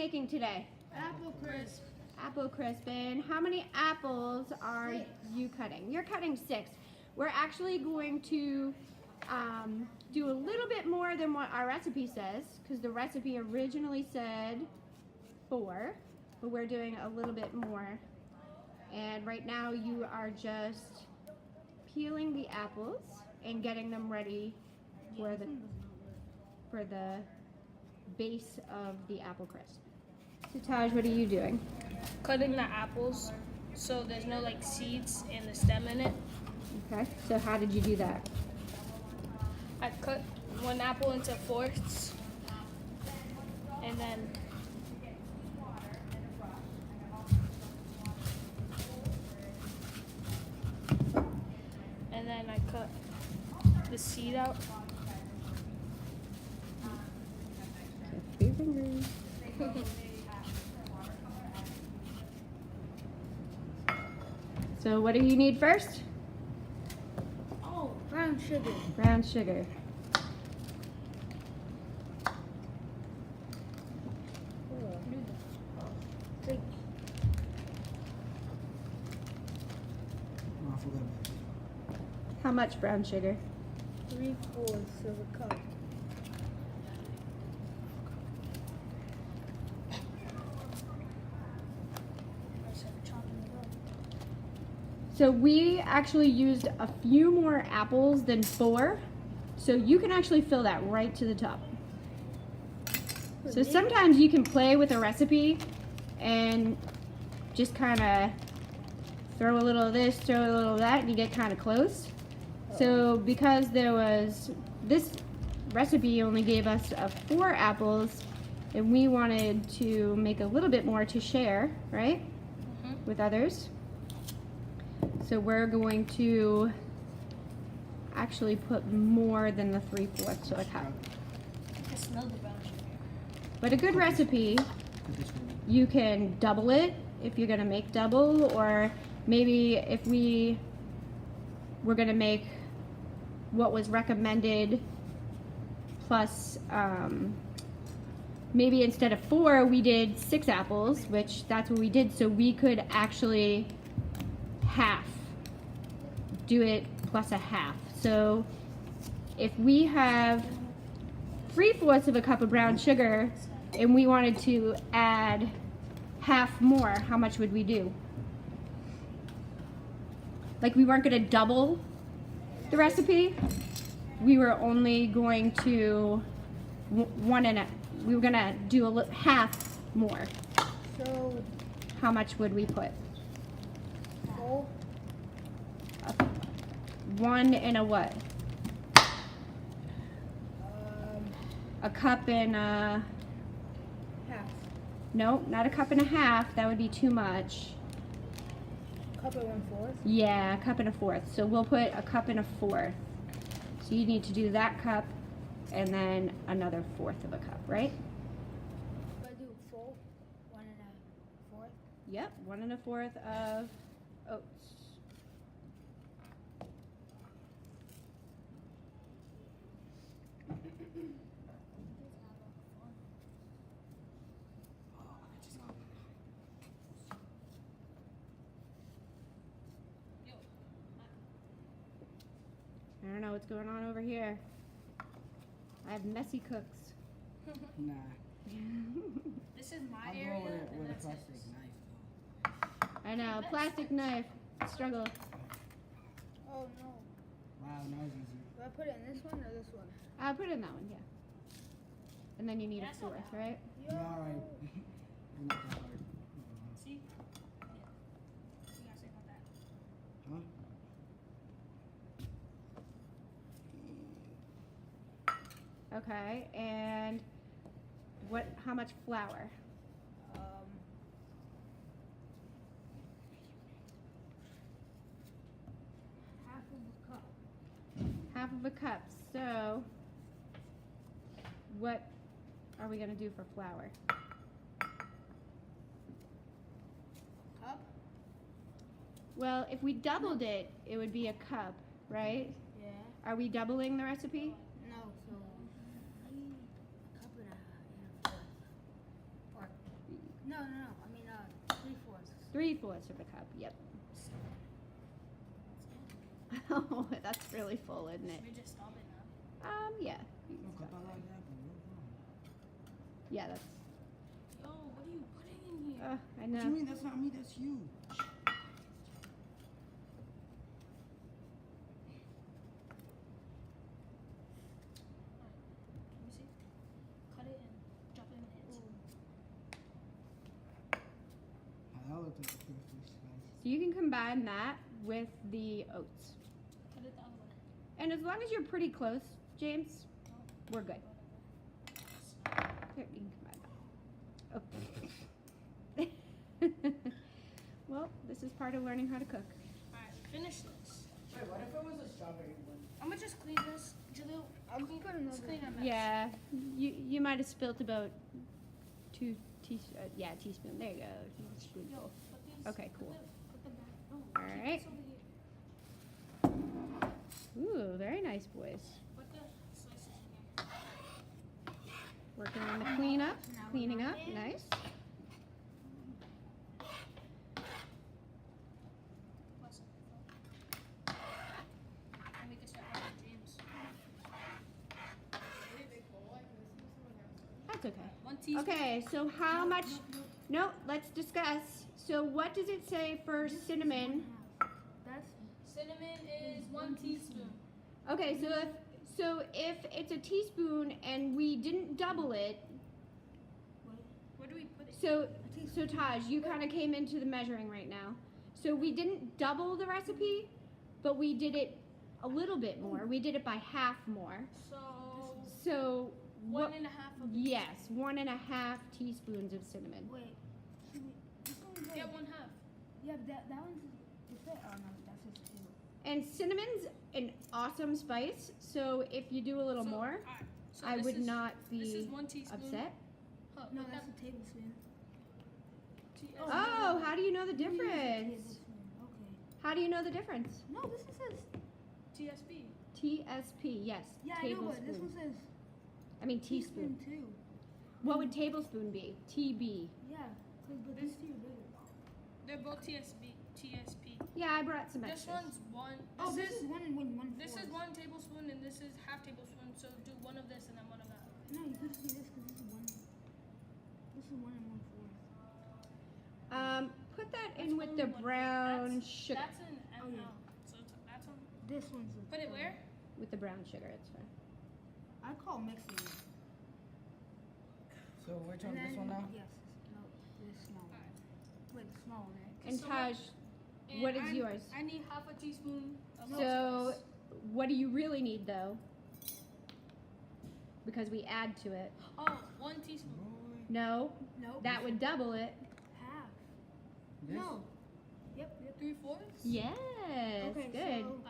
making today? Apple crisp. Apple crisp. And how many apples are you cutting? You're cutting 6. We're actually going to do a little bit more than what our recipe says, because the recipe originally said 4, but we're doing a little bit more. And right now you are just peeling the apples and getting them ready for the base of the apple crisp. So Taj, what are you doing? Cutting the apples so there's no like seeds in the stem in it. Okay, so how did you do that? I cut one apple into 4ths and then I cut the seed out. 3 fingers. So what do you need first? Oh, brown sugar. Brown sugar. How much brown sugar? 3/4 of a cup. So we actually used a few more apples than 4, so you can actually fill that right to the top. So sometimes you can play with a recipe and just kind of throw a little of this, throw a little of that, and you get kind of close. So because this recipe only gave us 4 apples, and we wanted to make a little bit more to share, right, with others. So we're going to actually put more than the 3/4 of a cup. I smell the brown sugar. But a good recipe, you can double it if you're gonna make double, or maybe if we're gonna make what was recommended plus maybe instead of 4 we did 6 apples, which that's what we did, so we could actually do it plus a half. So if we have 3/4 of a cup of brown sugar and we wanted to add half more, how much would we do? Like, we weren't going to double the recipe. We were only going to we were going to do half more. So How much would we put? 4. 1 and a what? A cup and a... Half. No, not a cup and a half. That would be too much. Cup and 1/4. Yeah, a cup and a 4th. So we'll put a cup and a 4th. So you need to do that cup and then another 1/4 of a cup, right? If I do 4, 1 1/4. Yep, 1 1/4 of oats. I don't know what's going on over here. I have messy cooks. Nah. This is my I'll area. go with a plastic knife though. I know, plastic knife. Struggle. Oh no. Wow, that was easy. Do I put it in this one or this one? I'll put it in that one, yeah. And then you need a 4th, right? Yeah, alright. Not that hard. See? Yeah. What you gotta say about that? Huh? Okay, and how much flour? Half of a cup. Half of a cup. So what are we gonna do for flour? Cup? Well, if we doubled it, it would be a cup, right? Yeah. Are we doubling the recipe? No, so a cup and a 4th. Or 3/4 of a cup. Yep. Oh, that's really full, isn't Should it? we just stop it now? Yeah. You No, can cut stop that there. like that, but what's wrong? Yeah, that's. Yo, what are you putting in here? I What do you know. mean? That's not me, that's you. Let me see. Cut it and drop it in the hands. That looked like a perfect slice. So you can combine that with the oats, Cut it the other way. and as long as you're pretty close, James, we're good. Here, you can combine that. Oh. Well, this is part of learning how to cook. Alright, finish this. Wait, what if it was a strawberry one? I'm gonna just clean this. Jaleel, I'm gonna put another. let's clean that mess. Yeah, you might have spilt about 2 teaspoons. Yeah, teaspoon. There you go. Yo, Teaspoonful. put these. Okay, cool. Put them back. Oh, All keep right. this over here. Ooh, very nice, boys. Put the slices in here. Working on the cleaning up. Nice. Plus. And we can start with James. That's okay. 1 teaspoon. Okay, so how much? No, let's discuss. So what does it say for cinnamon? That's Cinnamon is 1 teaspoon. Okay, so if it's a teaspoon and we didn't double it, Where do we put it? so Taj, you kind of came into the measuring right now. So we didn't double the recipe, but we did it a little bit more. We did it by half more. So So what? 1.5 of Yes, 1.5 teaspoons of cinnamon. wait. This one's like, Yeah, 1/2. yeah, but that one's. Is that? Oh no, that's just two. And cinnamon's an awesome spice. So if you do a little So, more, alright, so I this would is- not This is be 1 teaspoon. upset. Huh, No, put that's that- a tablespoon. Oh, how do you know the difference? Tablespoon. Okay. How do you know the difference? No, this one says. TSP. TSP, yes. Yeah, I know, but this one Tablespoon. says I mean teaspoon teaspoon. too. What would tablespoon be? TB. Yeah, but these two are bigger. They're both TSP. Yeah, I brought some This extras. one's 1. Oh, this is one and one. This is 1 tablespoon and this is half tablespoon. So do 1 of this and then 1 of that. No, you could just do this because this is one. This is 1 and 1/4. Put that That's in with the only one. brown That's- sugar. That's an Oh, ml. yeah. So that's on. This one's. A, Put it where? With the brown sugar, it's fine. I call mixing it. So which And one? This then- one now? Yes. No, this small. Alright. Wait, the small one, right? And So Taj, And what is yours? I need half a teaspoon of So, allspice. what do you really need though? Because we add to it. Oh, 1 teaspoon. Boy. No, Nope. that would double it. half. This? No. Yep. 3/4. Yes, Okay, good. so-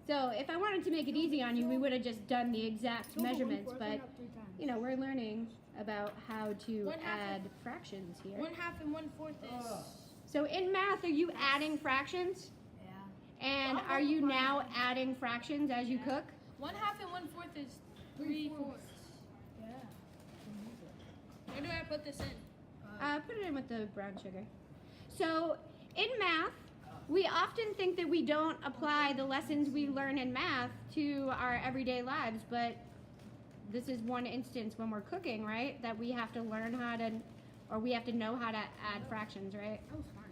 So if I wanted to make it easy on you, we would have just done the exact measurements, but you know, we're learning about how to 1/2 add fractions here. 1/2 and 1/4 is. So in math, are you adding fractions? Yeah. And are you now adding fractions as you cook? 1/2 and 1/4 is 3/4. Yeah. Where do I put this in? Put it in with the brown sugar. So in math, we often think that we don't apply the lessons we learn in math to our everyday lives, but this is one instance when we're cooking, right? That we have to learn how to, or we have to know how to add fractions, right? That was fine.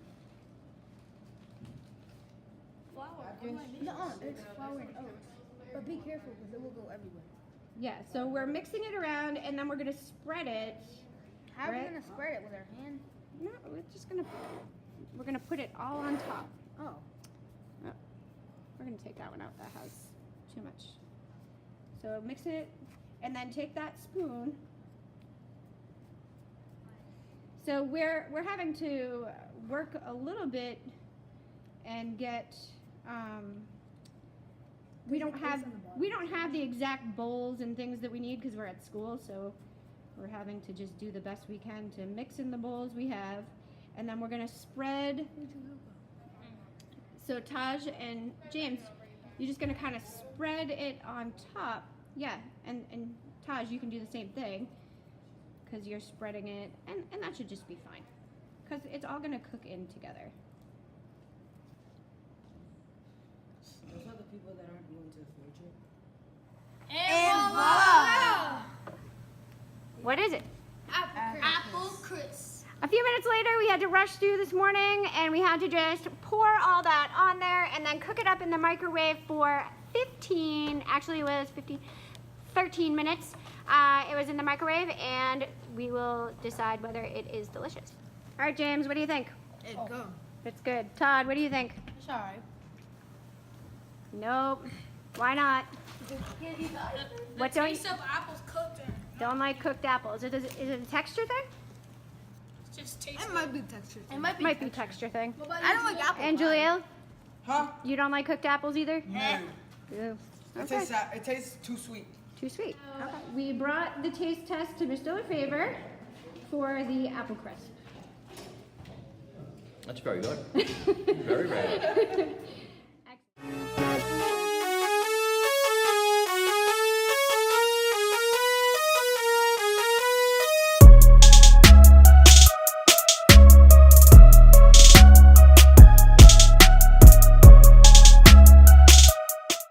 Flour. No, it's flour and oats. But be careful because it will go everywhere. Yeah, so we're mixing it around and then we're gonna spread it. How are Right. we gonna spread it with our hand? No, we're gonna put it all on top. Oh. Oh, we're gonna take that one out. That has too much. So mix it, and then take that spoon. So we're having to work a little bit and get. We don't have the exact bowls and things that we need because we're at school. So we're having to just do the best we can to mix in the bowls we have, and then we're gonna spread. So Taj and James, you're just gonna kind of spread it on top. Yeah, and Taj, you can do the same thing because you're spreading it, and that should just be fine. because it's all gonna cook in together. Those are the people that aren't going to the field trip. And voila! What is it? Apple crisp. A few minutes later, we had to rush through this morning and we had to just pour all that on there and then cook it up in the microwave for 13 minutes. It was in the microwave and we will decide whether it is delicious. All right, James, what do you think? It's good. It's good. Todd, what do you think? Sorry. Nope. Why not? What don't you Taste of apples cooked. don't like cooked apples? Is it a texture thing? Just taste. It might be texture. It might be. Might be texture thing. I don't like apple. And Jaleel, Huh? you don't like cooked apples either? No. Ew. It tastes it tastes too sweet. Too sweet. Okay. We brought the taste test to Mr. Lefevre for the apple crisp. That's very good. Very rare.